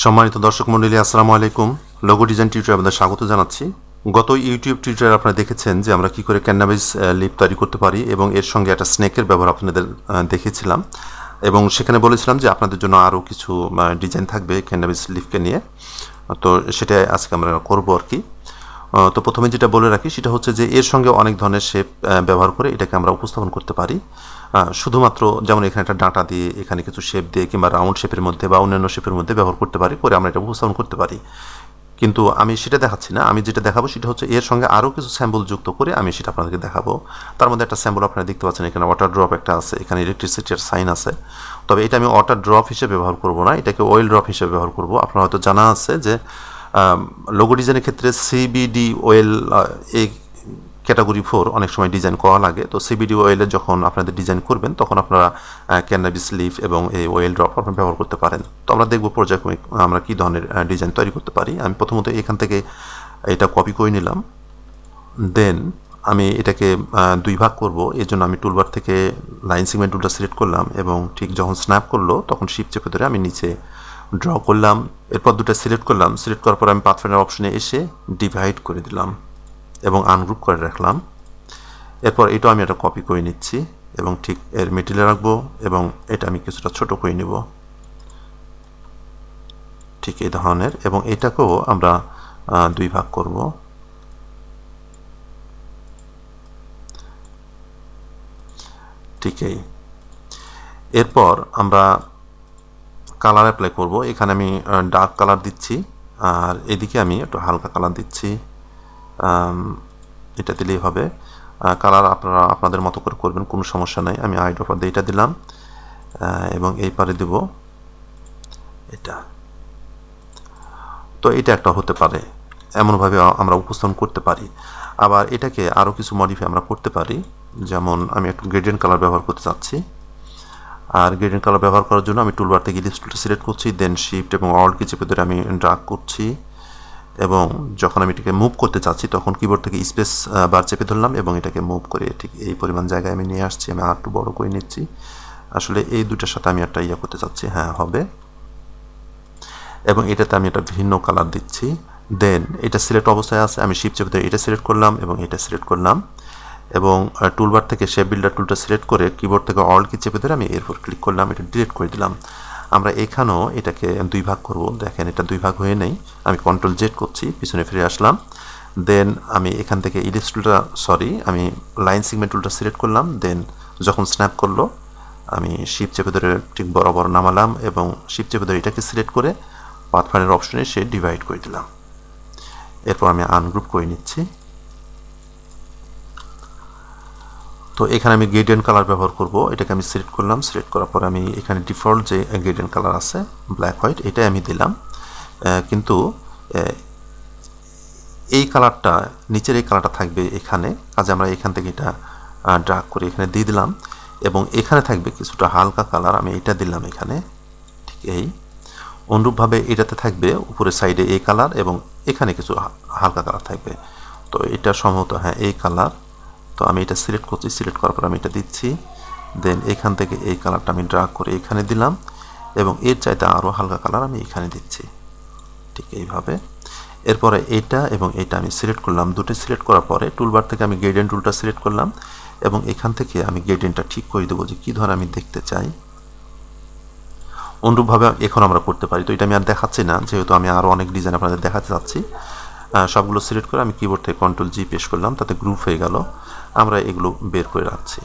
সম্মানিত দর্শক মণ্ডলী, আসসালামু আলাইকুম। লোগো ডিজাইন টিউটোরিয়ালে আপনাদের স্বাগত জানাচ্ছি। গত ইউটিউব টিউটোরিয়ালে আপনারা দেখেছেন যে আমরা কি করে ক্যানভাস লিপ তৈরি করতে পারি এবং এর সঙ্গে একটা স্নেকের ব্যবহার আপনাদের দেখিয়েছিলাম এবং সেখানে বলেছিলাম যে আপনাদের জন্য আরও কিছু ডিজাইন থাকবে ক্যানভাস লিপকে নিয়ে। তো সেটা আজকে আমরা করব আর কি। তো প্রথমে যেটা বলে রাখি সেটা হচ্ছে যে এর সঙ্গে অনেক ধরনের শেপ ব্যবহার করে এটাকে আমরা উপস্থাপন করতে পারি। শুধুমাত্র যেমন এখানে একটা ডাঁটা দিয়ে এখানে কিছু শেপ দিয়ে কিংবা রাউন্ড শেপের মধ্যে বা অন্যান্য শেপের মধ্যে ব্যবহার করতে পারি, করে আমরা এটা উপস্থাপন করতে পারি। কিন্তু আমি সেটা দেখাচ্ছি না, আমি যেটা দেখাবো সেটা হচ্ছে এর সঙ্গে আরও কিছু স্যাম্পল যুক্ত করে আমি সেটা আপনাদেরকে দেখাবো। তার মধ্যে একটা স্যাম্পল আপনারা দেখতে পাচ্ছেন, এখানে ওয়াটার ড্রপ একটা আছে, এখানে ইলেকট্রিসিটির সাইন আছে। তবে এটা আমি ওয়াটার ড্রপ হিসেবে ব্যবহার করব না, এটাকে অয়েল ড্রপ হিসেবে ব্যবহার করব। আপনার হয়তো জানা আছে যে লোগো ডিজাইনের ক্ষেত্রে সিবিডি অয়েল এই ক্যাটাগরি 4 অনেক সময় ডিজাইন করা লাগে। তো সিবিডি অয়েলে যখন আপনাদের ডিজাইন করবেন তখন আপনারা ক্যানাবিস লিফ এবং এই অয়েল ড্রপ আপনারা ব্যবহার করতে পারেন। তো আমরা দেখব পর্যায়ক্রমে আমরা কী ধরনের ডিজাইন তৈরি করতে পারি। আমি প্রথমত এখান থেকে এটা কপি করে নিলাম, দেন আমি এটাকে দুই ভাগ করব। এর জন্য আমি টুলবার থেকে লাইন সেগমেন্ট টুলটা সিলেক্ট করলাম এবং ঠিক যখন স্ন্যাপ করলো তখন শিফট চেপে ধরে আমি নিচে ড্র করলাম। এরপর দুটো সিলেক্ট করলাম, সিলেক্ট করার পর আমি পাথফাইন্ডার অপশনে এসে ডিভাইড করে দিলাম এবং আনগ্রুপ করে রাখলাম। এরপর এটা আমি একটা কপি করে নিচ্ছি এবং ঠিক এর মিডিলে রাখবো এবং এটা আমি কিছুটা ছোট করে নিব, ঠিক এই ধরনের। এবং এটাকেও আমরা দুই ভাগ করব। ঠিক এই। এরপর আমরা কালার অ্যাপ্লাই করব। এখানে আমি ডার্ক কালার দিচ্ছি আর এদিকে আমি একটু হালকা কালার দিচ্ছি। এটা দিলেই হবে। কালার আপনারা আপনাদের মতো করে করবেন, কোনো সমস্যা নাই। আমি আইড্রপার দিয়ে এটা দিলাম এবং এই পারে দেব এটা। তো এটা একটা হতে পারে, এমনভাবে আমরা উপস্থাপন করতে পারি। আবার এটাকে আরও কিছু মডিফাই আমরা করতে পারি, যেমন আমি একটু গ্রেডিয়েন্ট কালার ব্যবহার করতে চাচ্ছি। আর গ্রেডিয়েন্ট কালার ব্যবহার করার জন্য আমি টুলবার থেকে ইলিস্ট্রেটর সিলেক্ট করছি, দেন শিফট এবং অল্ট কি চেপে ধরে আমি ড্র্যাগ করছি এবং যখন আমি এটাকে মুভ করতে চাচ্ছি তখন কিবোর্ড থেকে স্পেস বার চেপে ধরলাম এবং এটাকে মুভ করে ঠিক এই পরিমাণ জায়গায় আমি নিয়ে আসছি। আমি আর একটু বড় করে নিচ্ছি। আসলে এই দুটার সাথে আমি একটা ইয়ে করতে চাচ্ছি, হ্যাঁ হবে। এবং এটাতে আমি একটা ভিন্ন কালার দিচ্ছি। দেন এটা সিলেক্ট অবস্থায় আছে, আমি শিফট চেপে ধরে এটা সিলেক্ট করলাম এবং এটা সিলেক্ট করলাম এবং টুলবার থেকে শেপ বিল্ডার টুলটা সিলেক্ট করে কিবোর্ড থেকে অল্ট কি চেপে ধরে আমি এরপর ক্লিক করলাম, এটা ডিলিট করে দিলাম। আমরা এখানেও এটাকে দুই ভাগ করব। দেখেন এটা দুই ভাগ হয়ে নেই। আমি কন্ট্রোল জেড করছি, পিছনে ফিরে আসলাম। দেন আমি এখান থেকে আমি লাইন সেগমেন্ট টুলটা সিলেক্ট করলাম। দেন যখন স্ন্যাপ করলো আমি শিফট চেপে ধরে ঠিক বরাবর নামালাম এবং শিফট চেপে ধরে এটাকে সিলেক্ট করে পাথফাইন্ডার অপশনে সে ডিভাইড করে দিলাম। এরপর আমি আনগ্রুপ করে নিচ্ছি। তো এখানে আমি গ্রেডিয়েন্ট কালার ব্যবহার করব। এটাকে আমি সিলেক্ট করলাম, সিলেক্ট করার পর আমি এখানে ডিফল্ট যে গ্রেডিয়েন্ট কালার আছে ব্ল্যাক হোয়াইট, এটাই আমি দিলাম। কিন্তু এই কালারটা নিচের এই কালারটা থাকবে এখানে, কাজে আমরা এখান থেকে এটা ড্র্যাগ করে এখানে দিয়ে দিলাম এবং এখানে থাকবে কিছুটা হালকা কালার, আমি এটা দিলাম এখানে। ঠিক এই অনুরূপভাবে এটাতে থাকবে উপরের সাইডে এই কালার এবং এখানে কিছু হালকা কালার থাকবে। তো এটা সম্ভবত হ্যাঁ এই কালার। তো আমি এটা সিলেক্ট করছি, সিলেক্ট করার পর আমি এটা দিচ্ছি। দেন এখান থেকে এই কালারটা আমি ড্র্যাগ করে এখানে দিলাম এবং এর চাইতে আরও হালকা কালার আমি এখানে দিচ্ছি, ঠিক এইভাবে। এরপরে এটা এবং এটা আমি সিলেক্ট করলাম। দুটো সিলেক্ট করার পরে টুলবার থেকে আমি গ্রেডিয়েন্ট টুলটা সিলেক্ট করলাম এবং এখান থেকে আমি গ্রেডিয়েন্টটা ঠিক করে দেবো যে কী ধরনের আমি দেখতে চাই। অনুরূপভাবে এখন আমরা করতে পারি। তো এটা আমি আর দেখাচ্ছি না, যেহেতু আমি আরও অনেক ডিজাইন আপনাদের দেখাতে চাচ্ছি। সবগুলো সিলেক্ট করে আমি কিবোর্ড থেকে কন্ট্রোল জি পেশ করলাম, তাতে গ্রুপ হয়ে গেল। আমরা এগুলো বের করে রাখছি।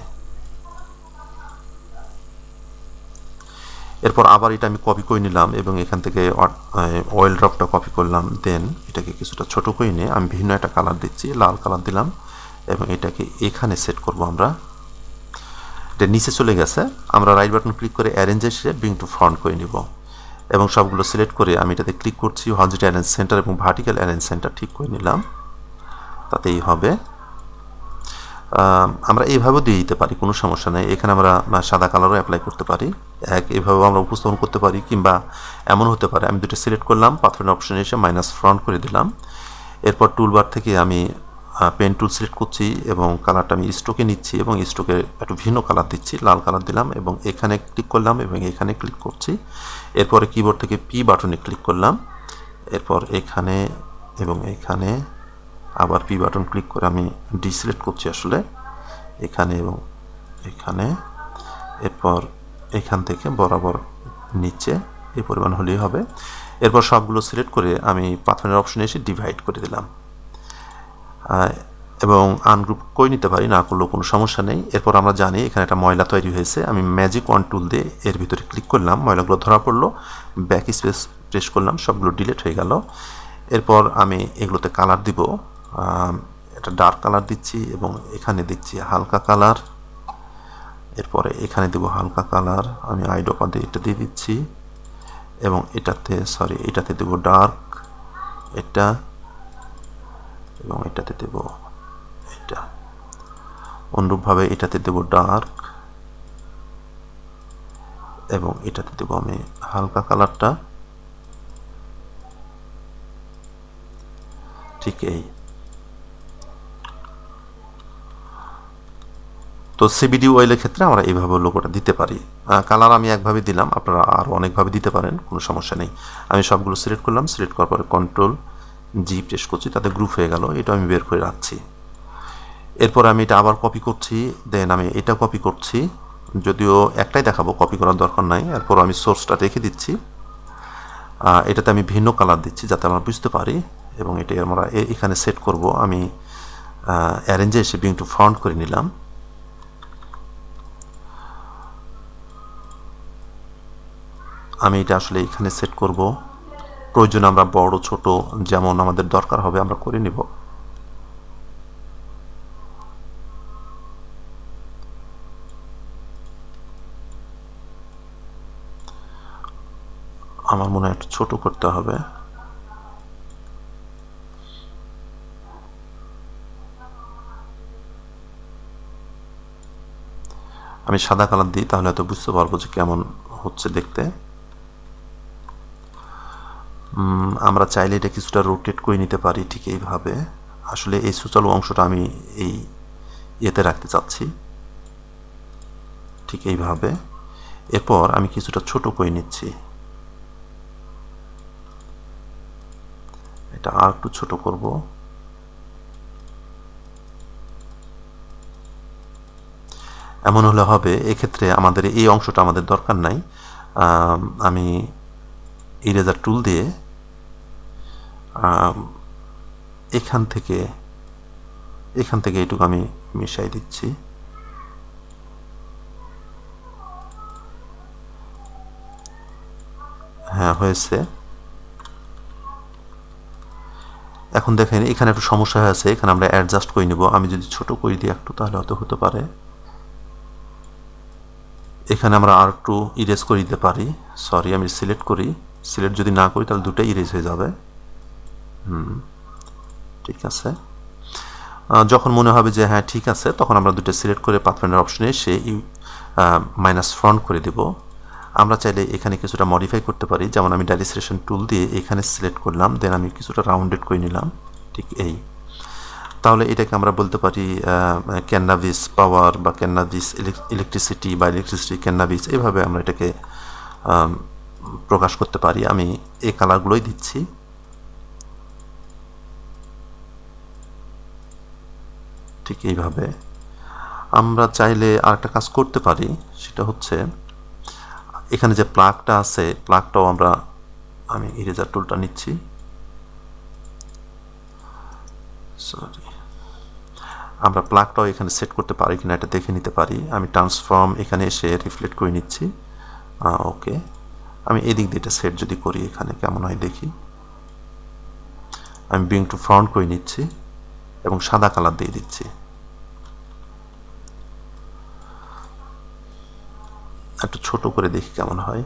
এরপর আবার এটা আমি কপি করে নিলাম এবং এখান থেকে অয়েল ড্রপটা কপি করলাম। দেন এটাকে কিছুটা ছোট করে নিয়ে আমি ভিন্ন একটা কালার দিচ্ছি, লাল কালার দিলাম এবং এটাকে এখানে সেট করব। আমরা এটা নিচে চলে গেছে, আমরা রাইট বাটন ক্লিক করে অ্যারেঞ্জে এসে ব্রিং টু ফ্রন্ট করে নিব এবং সবগুলো সিলেক্ট করে আমি এটাতে ক্লিক করছি, হরিজন্টাল অ্যারেঞ্জ সেন্টার এবং ভার্টিক্যাল অ্যারেঞ্জ সেন্টার ঠিক করে নিলাম, তাতেই হবে। আমরা এইভাবেও দিয়ে দিতে পারি, কোনো সমস্যা নেই। এখানে আমরা সাদা কালারও অ্যাপ্লাই করতে পারি, এভাবেও আমরা উপস্থাপন করতে পারি। কিংবা এমন হতে পারে আমি দুটো সিলেক্ট করলাম, পাথফাইন্ডার অপশনে এসে মাইনাস ফ্রন্ট করে দিলাম। এরপর টুলবার থেকে আমি পেন টুল সিলেক্ট করছি এবং কালারটা আমি স্ট্রোকে নিচ্ছি এবং স্ট্রোকে একটু ভিন্ন কালার দিচ্ছি, লাল কালার দিলাম এবং এখানে ক্লিক করলাম এবং এখানে ক্লিক করছি। এরপরে কিবোর্ড থেকে পি বাটনে ক্লিক করলাম, এরপর এখানে এবং এখানে আবার পি বাটন ক্লিক করে আমি ডিসিলেক্ট করছি আসলে এখানে এবং এখানে, এরপর এখান থেকে বরাবর নিচে এই পরিমাণ হলেই হবে। এরপর সবগুলো সিলেক্ট করে আমি পাথরের অপশনে এসে ডিভাইড করে দিলাম এবং আনগ্রুপ করে নিতে পারি, না করলেও কোনো সমস্যা নেই। এরপর আমরা জানি এখানে একটা ময়লা তৈরি হয়েছে, আমি ম্যাজিক ওয়ান টুল দিয়ে এর ভিতরে ক্লিক করলাম, ময়লাগুলো ধরা পড়লো, ব্যাক স্পেস প্রেস করলাম, সবগুলো ডিলিট হয়ে গেল। এরপর আমি এগুলোতে কালার দিব, এটা ডার্ক কালার দিচ্ছি এবং এখানে দিচ্ছি হালকা কালার, এরপরে এখানে দেব হালকা কালার, আমি আইডোপা দিয়ে এটা দিয়ে দিচ্ছি এবং এটাতে দেব ডার্ক এটা এবং এটাতে দেব এটা, অনুরূপভাবে এটাতে দেব ডার্ক এবং এটাতে দেব আমি হালকা কালারটা, ঠিক এই। তো সিবিডি অয়েলের ক্ষেত্রে আমরা এইভাবে লোগোটা দিতে পারি। কালার আমি একভাবে দিলাম, আপনারা আরও অনেকভাবে দিতে পারেন, কোনো সমস্যা নেই। আমি সবগুলো সিলেক্ট করলাম, সিলেক্ট করার পরে কন্ট্রোল জি প্রেস করছি, তাতে গ্রুপ হয়ে গেল, এটা আমি বের করে রাখছি। এরপর আমি এটা আবার কপি করছি, দেন আমি এটা কপি করছি, যদিও একটাই দেখাবো, কপি করার দরকার নাই। এরপর আমি সোর্সটা রেখে দিচ্ছি, এটাতে আমি ভিন্ন কালার দিচ্ছি যাতে আমরা বুঝতে পারি এবং এটা আমরা এখানে সেট করব। আমি অ্যারেঞ্জে এসে ব্রিং টু ফ্রন্ট করে নিলাম, আমি এটা আসলে এখানে সেট করব, প্রয়োজনে আমরা বড় ছোট যেমন আমাদের দরকার হবে আমরা করে নিব। আমার মনে হয় একটু ছোট করতে হবে, আমি সাদা কালার দিই, তাহলে হয়তো বুঝতে পারবো যে কেমন হচ্ছে দেখতে। আমরা চাইলে এটা কিছুটা রোটেট করে নিতে পারি, ঠিক এইভাবে। আসলে এই সুচালু অংশটা আমি এই ইয়েতে রাখতে চাচ্ছি, ঠিক এইভাবে। এরপর আমি কিছুটা ছোট করে নিচ্ছি, এটা আর একটু ছোট করব, এমন হলে হবে। এক্ষেত্রে আমাদের এই অংশটা আমাদের দরকার নাই, আমি ইরেজার টুল দিয়ে এখান থেকে এইটুকু আমি মিশাই দিচ্ছি, হ্যাঁ হয়েছে। এখন দেখেন এখানে একটু সমস্যা হয়ে আছে, এখানে আমরা অ্যাডজাস্ট করে নিব। আমি যদি ছোট করে দিই একটু, তাহলে হয়তো হতে পারে। এখানে আমরা আর একটু ইরেজ করে দিতে পারি, সরি আমি সিলেক্ট করি, সিলেক্ট যদি না করি তাহলে দুটোই ইরেজ হয়ে যাবে। ঠিক আছে, যখন মনে হবে যে হ্যাঁ ঠিক আছে, তখন আমরা দুটো সিলেক্ট করে পাথফাইন্ডার অপশনে এসে মাইনাস ফ্রন্ট করে দিব। আমরা চাইলে এখানে কিছুটা মডিফাই করতে পারি, যেমন আমি ডাইলিস্ট্রেশন টুল দিয়ে এখানে সিলেক্ট করলাম, দেন আমি কিছুটা রাউন্ডেড করে নিলাম, ঠিক এই। তাহলে এটাকে আমরা বলতে পারি ক্যানাবিস পাওয়ার বা ক্যানাবিস ইলেকট্রিসিটি বা ইলেকট্রিসিটি ক্যানাবিস, এভাবে আমরা এটাকে প্রকাশ করতে পারি। আমি এই কালারগুলোই দিচ্ছি, ঠিক এইভাবে। আমরা চাইলে আরেকটা কাজ করতে পারি, সেটা হচ্ছে এখানে যে প্লাগটা আছে, প্লাগটাও আমি ইরেজার টুলটা নিচ্ছি, সরি, আমরা প্লাগটাও এখানে সেট করতে পারি কিনা এটা দেখে নিতে পারি। আমি ট্রান্সফর্ম এখানে এসে রিফ্লেক্ট করে নিচ্ছি, ওকে। আমি এদিক দিয়ে এটা সেট যদি করি এখানে কেমন হয় দেখি। আমি ব্রিং টু ফ্রন্ট করে নিচ্ছি এবং সাদা কালার দিয়ে দিচ্ছি, একটু ছোট করে দেখি কেমন হয়।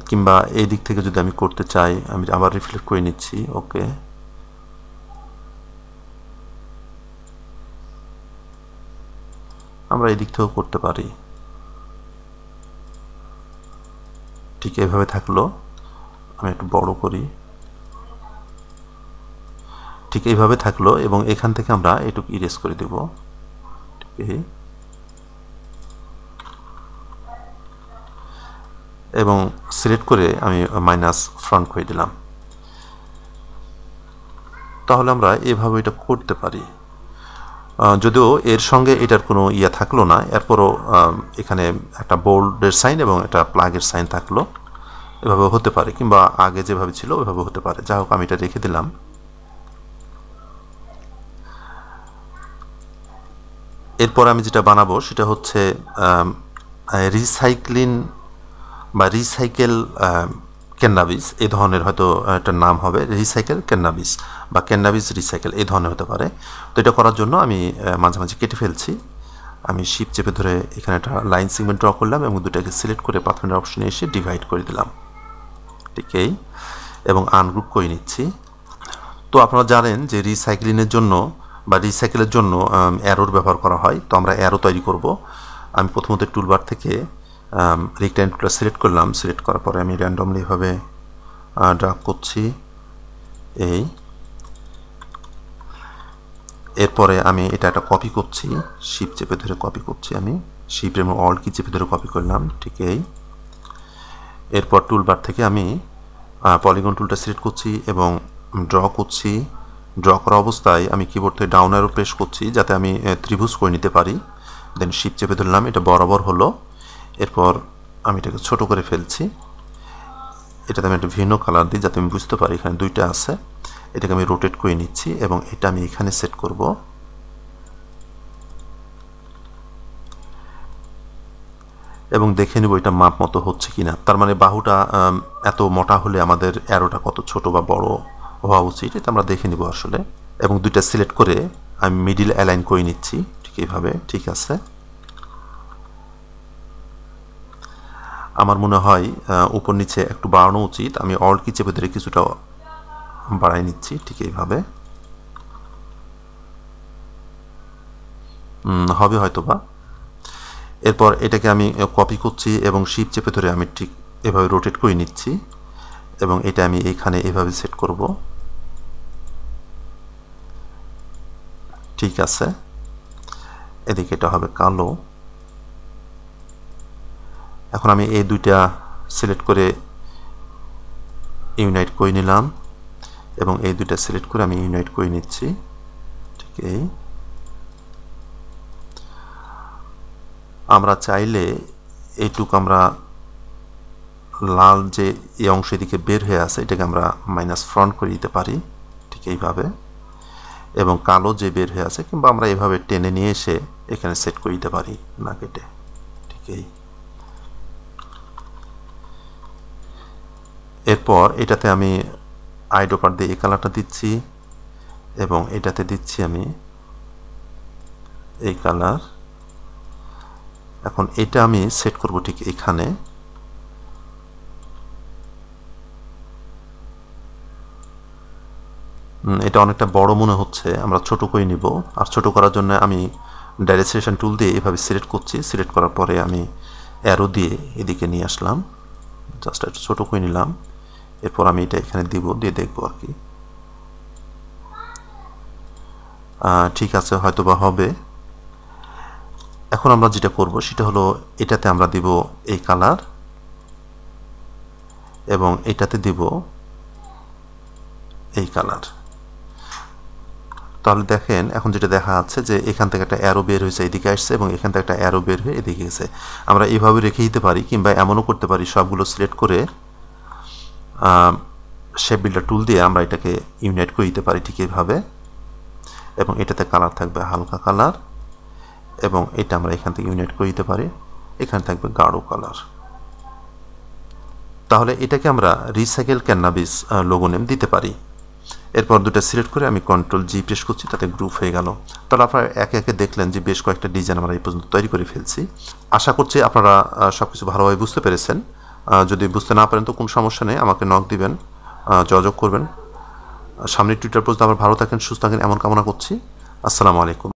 কিংবা এই দিক থেকে যদি আমি করতে চাই, আমি আবার রিফ্লেক্ট করে নিচ্ছি, ওকে। আমরা এই দিক থেকেও করতে পারি। ঠিক এইভাবে থাকলো। আমি একটু বড় করি। ঠিক এইভাবে থাকলো এবং এখান থেকে আমরা এটুকু ইরেজ করে দেব। এবং সিলেক্ট করে আমি মাইনাস ফ্রন্ট করে দিলাম। তাহলে আমরা এভাবে এটা করতে পারি। যদিও এর সঙ্গে এটার কোনো ইয়া থাকলো না, এরপরও এখানে একটা বোল্ডের সাইন এবং একটা প্লাগের সাইন থাকলো, এভাবে হতে পারে, কিংবা আগে যেভাবে ছিল ওইভাবে হতে পারে। যাই হোক, আমি এটা রেখে দিলাম। এরপর আমি যেটা বানাবো সেটা হচ্ছে রিসাইক্লিং বা রিসাইকেল ক্যানাবিস, এই ধরনের হয়তো একটা নাম হবে, রিসাইকেল ক্যানাবিস বা ক্যানাবিস রিসাইকেল, এই ধরনের হতে পারে। তো এটা করার জন্য আমি মাঝে মাঝে কেটে ফেলছি। আমি শিফট চেপে ধরে এখানে একটা লাইন সেগমেন্ট ড্র করলাম এবং দুটাকে সিলেক্ট করে পাথরের অপশনে এসে ডিভাইড করে দিলাম, ঠিক এই, এবং আনগ্রুপ করে নিচ্ছি। তো আপনারা জানেন যে রিসাইক্লিংয়ের জন্য বা রিসাইকেলের জন্য অ্যারোর ব্যবহার করা হয়। তো আমরা অ্যারো তৈরি করব। আমি প্রথমত টুলবার থেকে রেক্ট্যাঙ্গেলটা সিলেক্ট করলাম। সিলেক্ট করার পরে আমি র্যান্ডমলি এভাবে ড্রাগ করছি এই। এরপরে আমি এটা একটা কপি করছি, শিফট চেপে ধরে কপি করছি। আমি শিফট এবং অল্ট কি চেপে ধরে কপি করলাম, ঠিক এই। এরপর টুলবার থেকে আমি পলিগন টুলটা সিলেক্ট করছি এবং ড্র করছি। ড্র করা অবস্থায় আমি কিবোর্ড থেকে ডাউন অ্যারো প্রেস করছি যাতে আমি ত্রিভুজ করে নিতে পারি। দেন শিফট চেপে ধরলাম, এটা বরাবর হলো। এরপর আমি এটাকে ছোট করে ফেলছি। এটাতে আমি একটা ভিন্ন কালার দিই যাতে আমি বুঝতে পারি এখানে দুইটা আছে। এটাকে আমি রোটেট করে নিচ্ছি এবং এটা আমি এখানে সেট করব। এবং দেখে নেব এটা মাপ মতো হচ্ছে কিনা। তার মানে বাহুটা এত মোটা হলে আমাদের অ্যারোটা কত ছোট বা বড় হওয়া উচিত, এটা আমরা দেখে নিব আসলে। এবং দুইটা সিলেক্ট করে আমি মিডিল অ্যালাইন করে নিচ্ছি, ঠিক এইভাবে। ঠিক আছে, আমার মনে হয় উপর নিচে একটু বাড়ানো উচিত। আমি অল্ট কি চেপে ধরে কিছুটা বাড়াই নিচ্ছি, ঠিক এইভাবে হবে হয়তোবা। এরপর এটাকে আমি কপি করছি এবং শিফট চেপে ধরে আমি ঠিক এভাবে রোটেট করে নিচ্ছি এবং এটা আমি এখানে এভাবে সেট করব। ঠিক আছে, এদিকে এটা হবে কালো। এখন আমি এই দুইটা সিলেক্ট করে ইউনাইট করে নিলাম এবং এই দুইটা সিলেক্ট করে আমি ইউনাইট করে নিচ্ছি, ঠিক এই। আমরা চাইলে এইটুকু আমরা লাল যে এই অংশ এদিকে বের হয়ে আছে এটাকে আমরা মাইনাস ফ্রন্ট করে দিতে পারি, ঠিক এইভাবে। এবং কালো যে বের হয়ে আছে কিংবা আমরা এভাবে টেনে নিয়ে এসে এখানে সেট করে দিতে পারি, না কেটে, ঠিক এই। এরপর এটাতে আমি আইড্রপার দিয়ে এই কালারটা দিচ্ছি এবং এটাতে দিচ্ছি আমি এই কালার। এখন এটা আমি সেট করব ঠিক এখানে। এটা অনেকটা বড় মনে হচ্ছে, আমরা ছোট করে নিব। আর ছোট করার জন্য আমি ডাইরেক্ট সিলেকশন টুল দিয়ে এভাবে সিলেক্ট করছি। সিলেক্ট করার পরে আমি অ্যারো দিয়ে এদিকে নিয়ে আসলাম, জাস্ট একটু ছোট করে নিলাম। এরপর আমি এটা এখানে দিব, দিয়ে দেখবো আর কি। ঠিক আছে, হয়তো বা হবে। এখন আমরা যেটা করব সেটা হলো এটাতে আমরা দিব এই কালার এবং এটাতে দিব এই কালার। তাহলে দেখেন এখন যেটা দেখা যাচ্ছে যে এখান থেকে একটা অ্যারো বের হয়েছে এদিকে আসছে এবং এখান থেকে একটা অ্যারো বের হয়ে এদিকে গেছে। আমরা এইভাবে রেখে দিতে পারি কিংবা এমনও করতে পারি সবগুলো সিলেক্ট করে শেপ বিল্ডার টুল দিয়ে আমরা এটাকে ইউনাইট করে দিতে পারি, ঠিক এইভাবে। এবং এটাতে কালার থাকবে হালকা কালার এবং এটা আমরা এখান থেকে ইউনাইট করে দিতে পারি, এখানে থাকবে গাঢ় কালার। তাহলে এটাকে আমরা রিসাইকেল ক্যানাবিস লোগো নেম দিতে পারি। এরপর দুটো সিলেক্ট করে আমি কন্ট্রোল জি প্রেস করছি, তাতে গ্রুপ হয়ে গেল। তাহলে আপনারা একে একে দেখলেন যে বেশ কয়েকটা ডিজাইন আমরা এই পর্যন্ত তৈরি করে ফেলছি। আশা করছি আপনারা সবকিছু ভালোভাবে বুঝতে পেরেছেন। যদি বুঝতে না পারেন তো কোনো সমস্যা নেই, আমাকে নক দিবেন, যোগাযোগ করবেন। সামনের টুইটার পর্যন্ত আবার ভালো থাকেন, সুস্থ থাকেন এমন কামনা করছি। আসসালামু আলাইকুম।